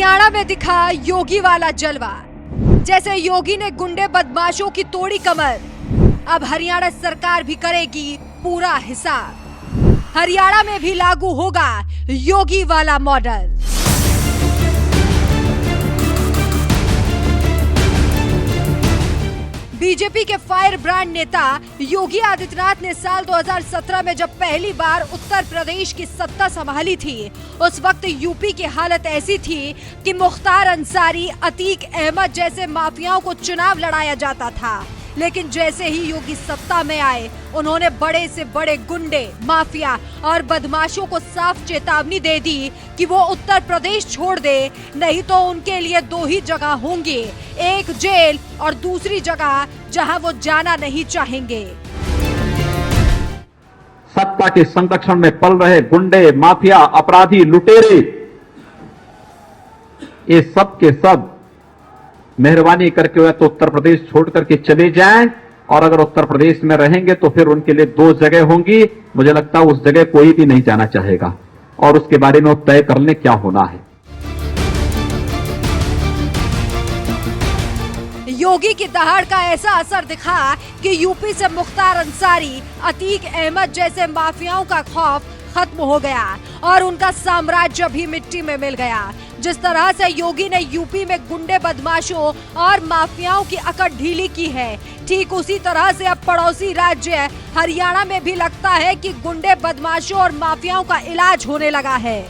हरियाणा में दिखा योगी वाला जलवा। जैसे योगी ने गुंडे बदमाशों की तोड़ी कमर, अब हरियाणा सरकार भी करेगी पूरा हिसाब। हरियाणा में भी लागू होगा योगी वाला मॉडल। बीजेपी के फायर ब्रांड नेता योगी आदित्यनाथ ने साल 2017 में जब पहली बार उत्तर प्रदेश की सत्ता संभाली थी, उस वक्त यूपी की हालत ऐसी थी कि मुख्तार अंसारी, अतीक अहमद जैसे माफियाओं को चुनाव लड़ाया जाता था। लेकिन जैसे ही योगी सत्ता में आए, उन्होंने बड़े से बड़े गुंडे, माफिया और बदमाशों को साफ चेतावनी दे दी कि वो उत्तर प्रदेश छोड़ दे, नहीं तो उनके लिए दो ही जगह होंगी, एक जेल और दूसरी जगह जहां वो जाना नहीं चाहेंगे। सत्ता के संरक्षण में पल रहे गुंडे, माफिया, अपराधी, लुटेरे, ये सब के सब मेहरबानी करके वह तो उत्तर प्रदेश छोड़ करके चले जाएं, और अगर उत्तर प्रदेश में रहेंगे तो फिर उनके लिए दो जगह होंगी। मुझे लगता है उस जगह कोई भी नहीं जाना चाहेगा, और उसके बारे में वो तय कर लें क्या होना है। योगी की दहाड़ का ऐसा असर दिखा कि यूपी से मुख्तार अंसारी, अतीक अहमद जैसे माफियाओं का खौफ खत्म हो गया और उनका साम्राज्य भी मिट्टी में मिल गया। जिस तरह से योगी ने यूपी में गुंडे, बदमाशों और माफियाओं की अकड़ ढीली की है, ठीक उसी तरह से अब पड़ोसी राज्य हरियाणा में भी लगता है कि गुंडे, बदमाशों और माफियाओं का इलाज होने लगा है।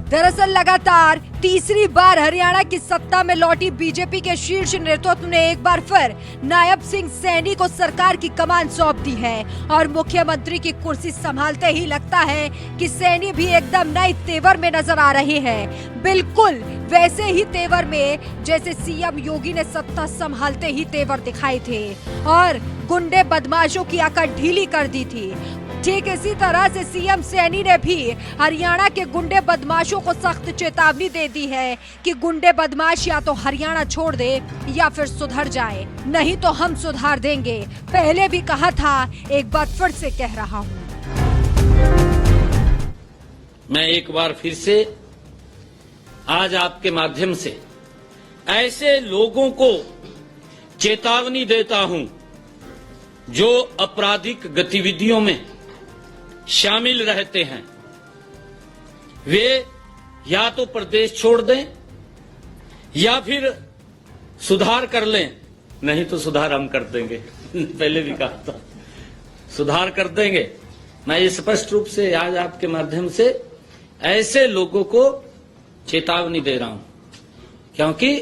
दरअसल लगातार तीसरी बार हरियाणा की सत्ता में लौटी बीजेपी के शीर्ष नेतृत्व ने एक बार फिर नायब सिंह सैनी को सरकार की कमान सौंप दी है, और मुख्यमंत्री की कुर्सी संभालते ही लगता है कि सैनी भी एकदम नए तेवर में नजर आ रहे हैं। बिल्कुल वैसे ही तेवर में जैसे सीएम योगी ने सत्ता संभालते ही तेवर दिखाए थे और गुंडे, बदमाशों की अकड़ ढीली कर दी थी। ठीक इसी तरह से सीएम सैनी ने भी हरियाणा के गुंडे, बदमाशों को सख्त चेतावनी दे दी है कि गुंडे, बदमाश या तो हरियाणा छोड़ दे या फिर सुधर जाए, नहीं तो हम सुधार देंगे। पहले भी कहा था, एक बार फिर से कह रहा हूँ। मैं एक बार फिर से आज आपके माध्यम से ऐसे लोगों को चेतावनी देता हूं जो आपराधिक गतिविधियों में शामिल रहते हैं। वे या तो प्रदेश छोड़ दें या फिर सुधार कर लें, नहीं तो सुधार हम कर देंगे। पहले भी कहा था, सुधार कर देंगे। मैं ये स्पष्ट रूप से आज आपके माध्यम से ऐसे लोगों को चेतावनी दे रहा हूं, क्योंकि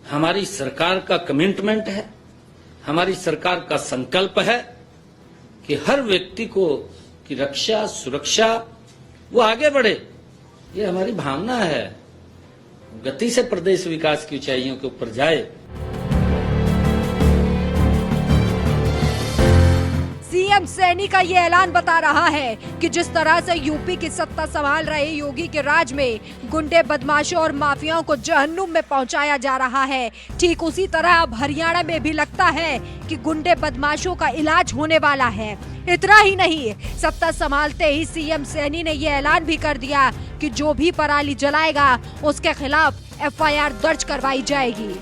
हमारी सरकार का कमिटमेंट है, हमारी सरकार का संकल्प है कि हर व्यक्ति को की रक्षा, सुरक्षा, वो आगे बढ़े। ये हमारी भावना है, गति से प्रदेश विकास की ऊंचाइयों के ऊपर जाए। सीएम सैनी का ये ऐलान बता रहा है कि जिस तरह से यूपी की सत्ता संभाल रहे योगी के राज में गुंडे, बदमाशों और माफियाओं को जहन्नुम में पहुंचाया जा रहा है, ठीक उसी तरह अब हरियाणा में भी लगता है कि गुंडे, बदमाशों का इलाज होने वाला है। इतना ही नहीं, सत्ता संभालते ही सीएम सैनी ने ये ऐलान भी कर दिया कि जो भी पराली जलाएगा उसके खिलाफ एफआईआर दर्ज करवाई जाएगी,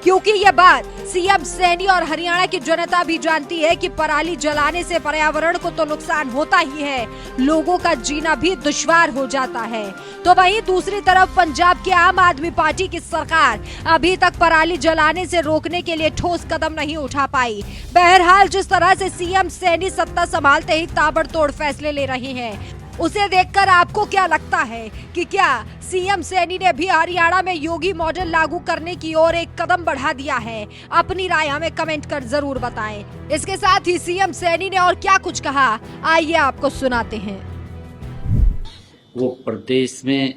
क्योंकि ये बात सीएम सैनी और हरियाणा की जनता भी जानती है कि पराली जलाने से पर्यावरण को तो नुकसान होता ही है, लोगों का जीना भी दुश्वार हो जाता है। तो वहीं दूसरी तरफ पंजाब की आम आदमी पार्टी की सरकार अभी तक पराली जलाने से रोकने के लिए ठोस कदम नहीं उठा पाई। बहरहाल जिस तरह से सीएम सैनी सत्ता संभालते ही ताबड़तोड़ फैसले ले रहे हैं, उसे देखकर आपको क्या लगता है कि क्या सीएम सैनी ने भी हरियाणा में योगी मॉडल लागू करने की ओर एक कदम बढ़ा दिया है? अपनी राय हमें कमेंट कर जरूर बताएं। इसके साथ ही सीएम सैनी ने और क्या कुछ कहा, आइए आपको सुनाते हैं। वो प्रदेश में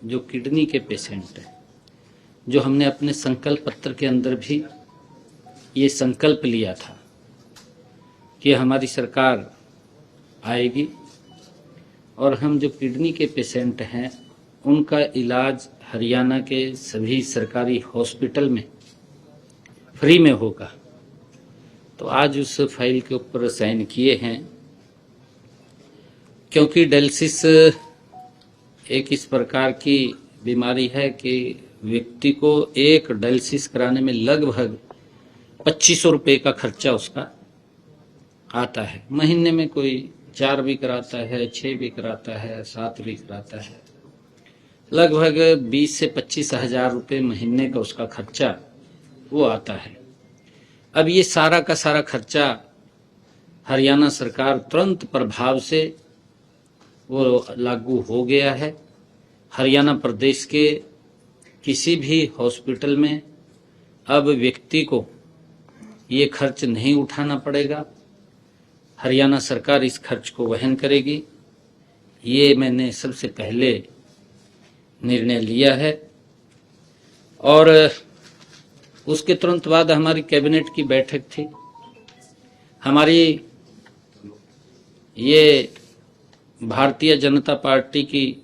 जो किडनी के पेशेंट हैं, जो हमने अपने संकल्प पत्र के अंदर भी ये संकल्प लिया था कि हमारी सरकार आएगी और हम जो किडनी के पेशेंट हैं उनका इलाज हरियाणा के सभी सरकारी हॉस्पिटल में फ्री में होगा। तो आज उस फाइल के ऊपर साइन किए हैं, क्योंकि डायलिसिस एक इस प्रकार की बीमारी है कि व्यक्ति को एक डायलिसिस कराने में लगभग 2500 रुपये का खर्चा उसका आता है। महीने में कोई 4 भी कराता है, 6 भी कराता है, 7 भी कराता है, लगभग 20 से 25 हजार रुपये महीने का उसका खर्चा वो आता है। अब ये सारा का सारा खर्चा हरियाणा सरकार तुरंत प्रभाव से वो लागू हो गया है। हरियाणा प्रदेश के किसी भी हॉस्पिटल में अब व्यक्ति को ये खर्च नहीं उठाना पड़ेगा। हरियाणा सरकार इस खर्च को वहन करेगी। ये मैंने सबसे पहले निर्णय लिया है और उसके तुरंत बाद हमारी कैबिनेट की बैठक थी। हमारी ये भारतीय जनता पार्टी की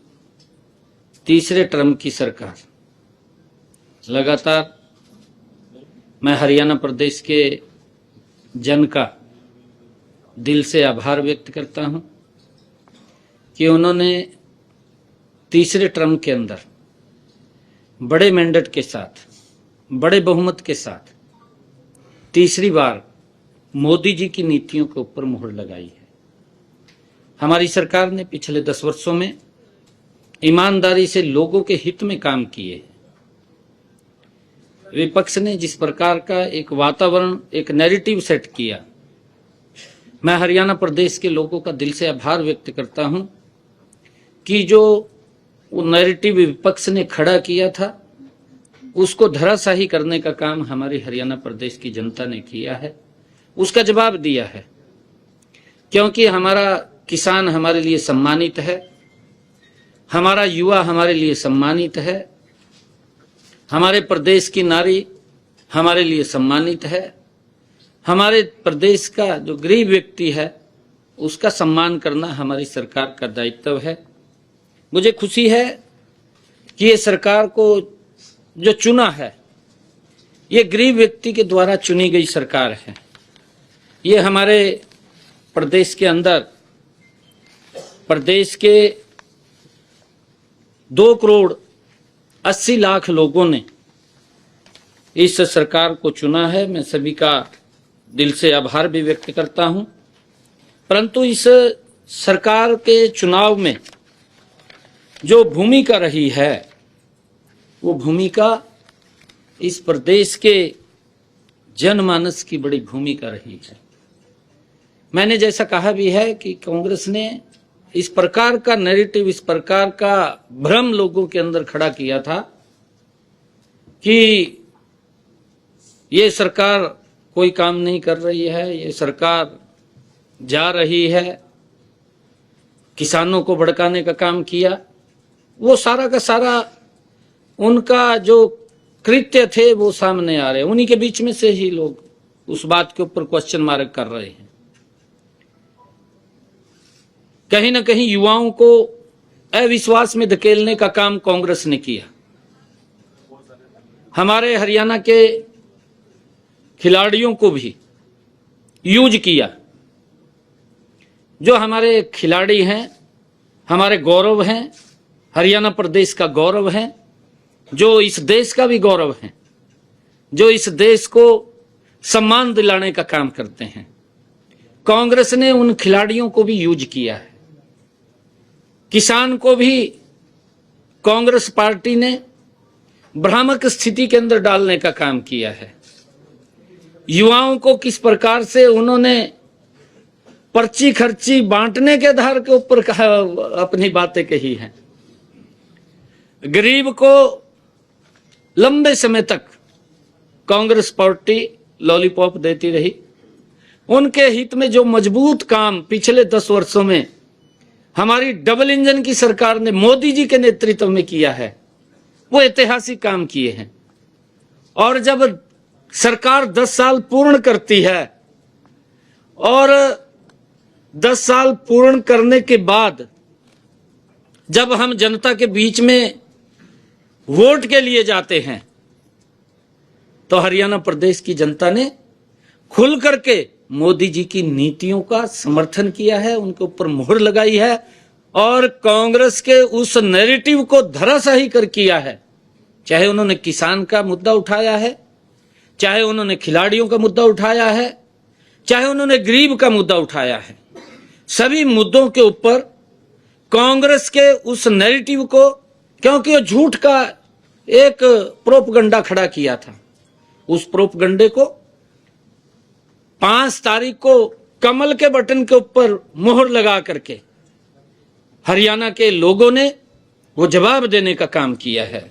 तीसरे टर्म की सरकार लगातार, मैं हरियाणा प्रदेश के जन का दिल से आभार व्यक्त करता हूं कि उन्होंने तीसरे टर्म के अंदर बड़े मैंडेट के साथ, बड़े बहुमत के साथ तीसरी बार मोदी जी की नीतियों के ऊपर मुहर लगाई है। हमारी सरकार ने पिछले 10 वर्षों में ईमानदारी से लोगों के हित में काम किए हैं। विपक्ष ने जिस प्रकार का एक वातावरण, एक नैरेटिव सेट किया, मैं हरियाणा प्रदेश के लोगों का दिल से आभार व्यक्त करता हूं कि जो वो नैरेटिव विपक्ष ने खड़ा किया था उसको धराशाही करने का काम हमारी हरियाणा प्रदेश की जनता ने किया है, उसका जवाब दिया है। क्योंकि हमारा किसान हमारे लिए सम्मानित है, हमारा युवा हमारे लिए सम्मानित है, हमारे प्रदेश की नारी हमारे लिए सम्मानित है, हमारे प्रदेश का जो गरीब व्यक्ति है उसका सम्मान करना हमारी सरकार का दायित्व है। मुझे खुशी है कि ये सरकार को जो चुना है ये गरीब व्यक्ति के द्वारा चुनी गई सरकार है। ये हमारे प्रदेश के अंदर, प्रदेश के 2,80,00,000 लोगों ने इस सरकार को चुना है। मैं सभी का दिल से आभार भी व्यक्त करता हूं। परंतु इस सरकार के चुनाव में जो भूमिका रही है वो भूमिका इस प्रदेश के जनमानस की बड़ी भूमिका रही है। मैंने जैसा कहा भी है कि कांग्रेस ने इस प्रकार का नैरेटिव, इस प्रकार का भ्रम लोगों के अंदर खड़ा किया था कि ये सरकार कोई काम नहीं कर रही है, ये सरकार जा रही है, किसानों को भड़काने का काम किया। वो सारा का सारा उनका जो कृत्य थे वो सामने आ रहे हैं। उन्हीं के बीच में से ही लोग उस बात के ऊपर क्वेश्चन मार्क कर रहे हैं। कहीं ना कहीं युवाओं को अविश्वास में धकेलने का काम कांग्रेस ने किया। हमारे हरियाणा के खिलाड़ियों को भी यूज किया। जो हमारे खिलाड़ी हैं, हमारे गौरव हैं, हरियाणा प्रदेश का गौरव है, जो इस देश का भी गौरव है, जो इस देश को सम्मान दिलाने का काम करते हैं। कांग्रेस ने उन खिलाड़ियों को भी यूज किया है। किसान को भी कांग्रेस पार्टी ने भ्रामक स्थिति के अंदर डालने का काम किया है। युवाओं को किस प्रकार से उन्होंने पर्ची खर्ची बांटने के आधार के ऊपर अपनी बातें कही हैं। गरीब को लंबे समय तक कांग्रेस पार्टी लॉलीपॉप देती रही। उनके हित में जो मजबूत काम पिछले 10 वर्षों में हमारी डबल इंजन की सरकार ने मोदी जी के नेतृत्व में किया है, वो ऐतिहासिक काम किए हैं। और जब सरकार 10 साल पूर्ण करती है और 10 साल पूर्ण करने के बाद जब हम जनता के बीच में वोट के लिए जाते हैं तो हरियाणा प्रदेश की जनता ने खुल करके मोदी जी की नीतियों का समर्थन किया है, उनके ऊपर मुहर लगाई है और कांग्रेस के उस नैरेटिव को धराशायी कर किया है। चाहे उन्होंने किसान का मुद्दा उठाया है, चाहे उन्होंने खिलाड़ियों का मुद्दा उठाया है, चाहे उन्होंने गरीब का मुद्दा उठाया है, सभी मुद्दों के ऊपर कांग्रेस के उस नैरेटिव को, क्योंकि वो झूठ का एक प्रोपगंडा खड़ा किया था, उस प्रोपगंडे को 5 तारीख को कमल के बटन के ऊपर मोहर लगा करके हरियाणा के लोगों ने वो जवाब देने का काम किया है।